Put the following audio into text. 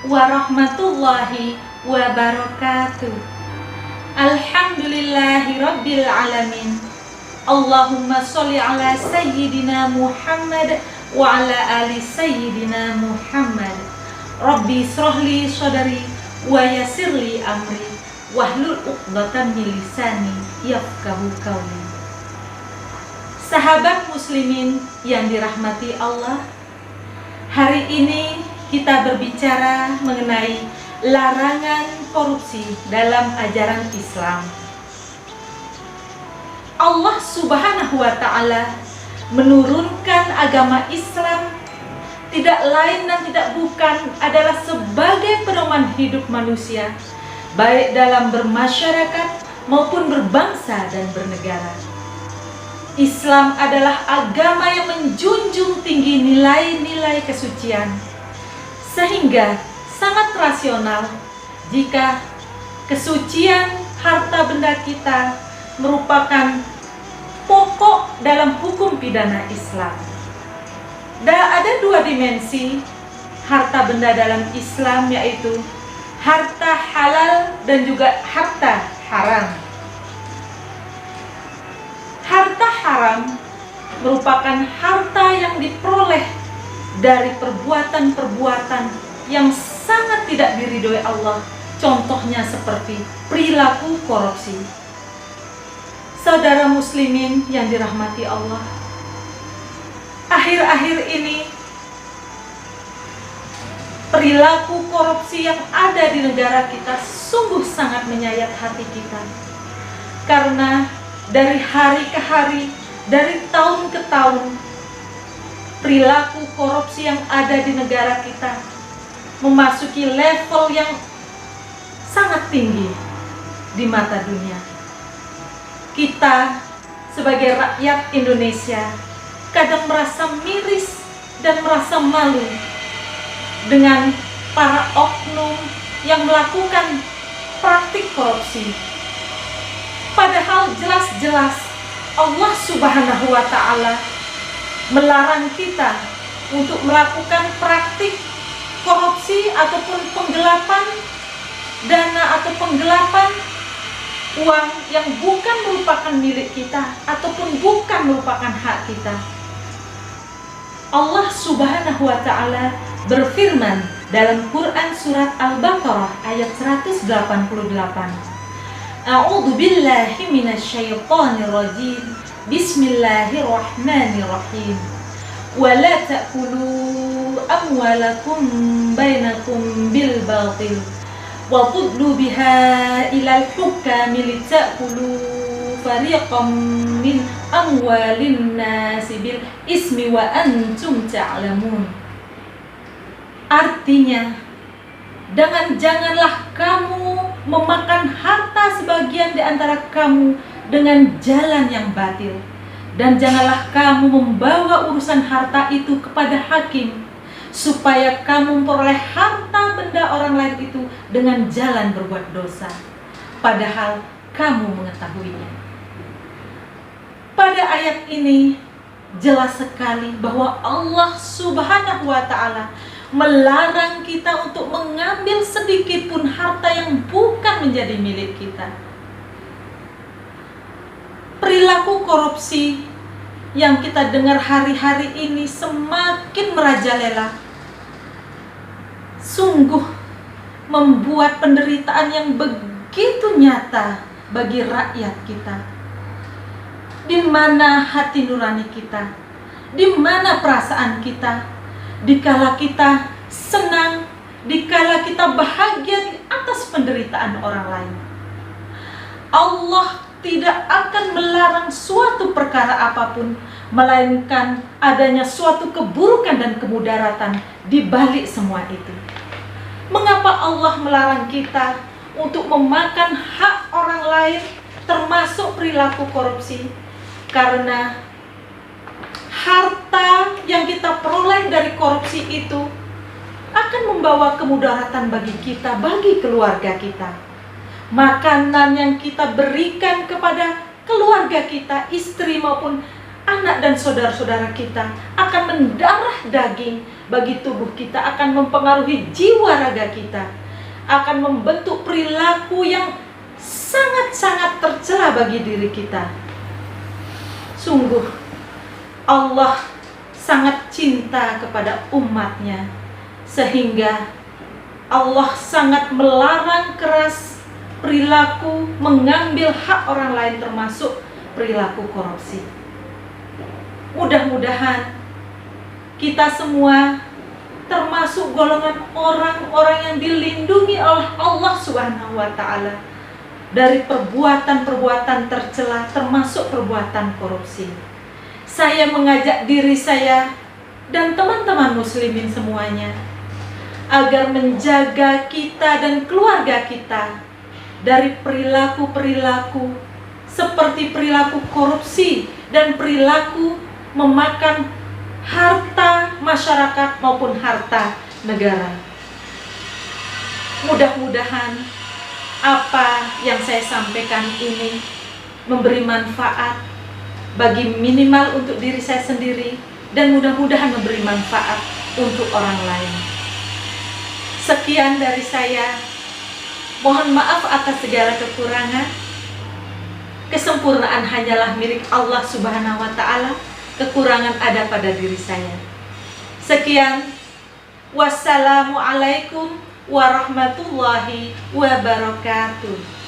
warahmatullahi wabarakatuh. Alhamdulillahi rabbil alamin. Allahumma sholli ala sayyidina Muhammad wa ala ali sayyidina Muhammad. Rabbi shrahli sadri wa yassirli amri wahlul 'uqdatam min lisani yafqahu qawli. Sahabat muslimin yang dirahmati Allah, hari ini kita berbicara mengenai larangan korupsi dalam ajaran Islam. Allah Subhanahu wa Ta'ala menurunkan agama Islam tidak lain dan tidak bukan adalah sebagai pedoman hidup manusia, baik dalam bermasyarakat maupun berbangsa dan bernegara. Islam adalah agama yang menjunjung tinggi nilai-nilai kesucian, sehingga sangat rasional jika kesucian harta benda kita merupakan pokok dalam hukum pidana Islam. Dan ada dua dimensi harta benda dalam Islam, yaitu harta halal dan juga harta haram. Harta haram merupakan harta yang diperoleh dari perbuatan-perbuatan yang sangat tidak diridhoi Allah. Contohnya seperti perilaku korupsi. Saudara muslimin yang dirahmati Allah, akhir-akhir ini perilaku korupsi yang ada di negara kita sungguh sangat menyayat hati kita. Karena dari hari ke hari, dari tahun ke tahun, perilaku korupsi yang ada di negara kita memasuki level yang sangat tinggi di mata dunia. Kita sebagai rakyat Indonesia kadang merasa miris dan merasa malu dengan para oknum yang melakukan praktik korupsi. Padahal jelas-jelas Allah Subhanahu wa Ta'ala melarang kita untuk melakukan praktik korupsi ataupun penggelapan dana atau penggelapan uang yang bukan merupakan milik kita ataupun bukan merupakan hak kita. Allah Subhanahu wa Ta'ala berfirman dalam Quran surat Al-Baqarah ayat 188. A'udzu billahi minasyaitonir rajim. Bismillahirrahmanirrahim. Wala ta'kulu amwalakum bainakum bil batil wa tudlu biha ilal hukami lita'kulu fariqam min amwalin nasi bil ismi wa antum ta'lamun. Artinya, janganlah kamu memakan harta sebagian di antara kamu dengan jalan yang batil. Dan janganlah kamu membawa urusan harta itu kepada hakim, supaya kamu memperoleh harta benda orang lain itu dengan jalan berbuat dosa, padahal kamu mengetahuinya. Pada ayat ini jelas sekali bahwa Allah Subhanahu wa Ta'ala melarang kita untuk mengambil sedikit pun harta yang bukan menjadi milik kita. Perilaku korupsi yang kita dengar hari-hari ini semakin merajalela, sungguh membuat penderitaan yang begitu nyata bagi rakyat kita. Di mana hati nurani kita? Di mana perasaan kita? Dikala kita senang, dikala kita bahagia di atas penderitaan orang lain. Allah tidak akan melarang suatu perkara apapun, melainkan adanya suatu keburukan dan kemudaratan di balik semua itu. Mengapa Allah melarang kita untuk memakan hak orang lain, termasuk perilaku korupsi? Karena harta yang kita peroleh dari korupsi itu akan membawa kemudaratan bagi kita, bagi keluarga kita. Makanan yang kita berikan kepada keluarga kita, istri maupun anak dan saudara-saudara kita akan mendarah daging, bagi tubuh kita, akan mempengaruhi jiwa raga kita, akan membentuk perilaku yang sangat-sangat tercela bagi diri kita. Sungguh Allah sangat cinta kepada umatnya, sehingga Allah sangat melarang keras perilaku mengambil hak orang lain, termasuk perilaku korupsi. Mudah-mudahan kita semua termasuk golongan orang-orang yang dilindungi oleh Allah Subhanahu wa Ta'ala dari perbuatan-perbuatan tercela, termasuk perbuatan korupsi. Saya mengajak diri saya dan teman-teman muslimin semuanya agar menjaga kita dan keluarga kita dari perilaku-perilaku seperti perilaku korupsi dan perilaku memakan harta masyarakat maupun harta negara. Mudah-mudahan apa yang saya sampaikan ini memberi manfaat bagi minimal untuk diri saya sendiri, dan mudah-mudahan memberi manfaat untuk orang lain. Sekian dari saya. Mohon maaf atas segala kekurangan. Kesempurnaan hanyalah milik Allah Subhanahu wa Ta'ala. Kekurangan ada pada diri saya. Sekian. Wassalamualaikum warahmatullahi wabarakatuh.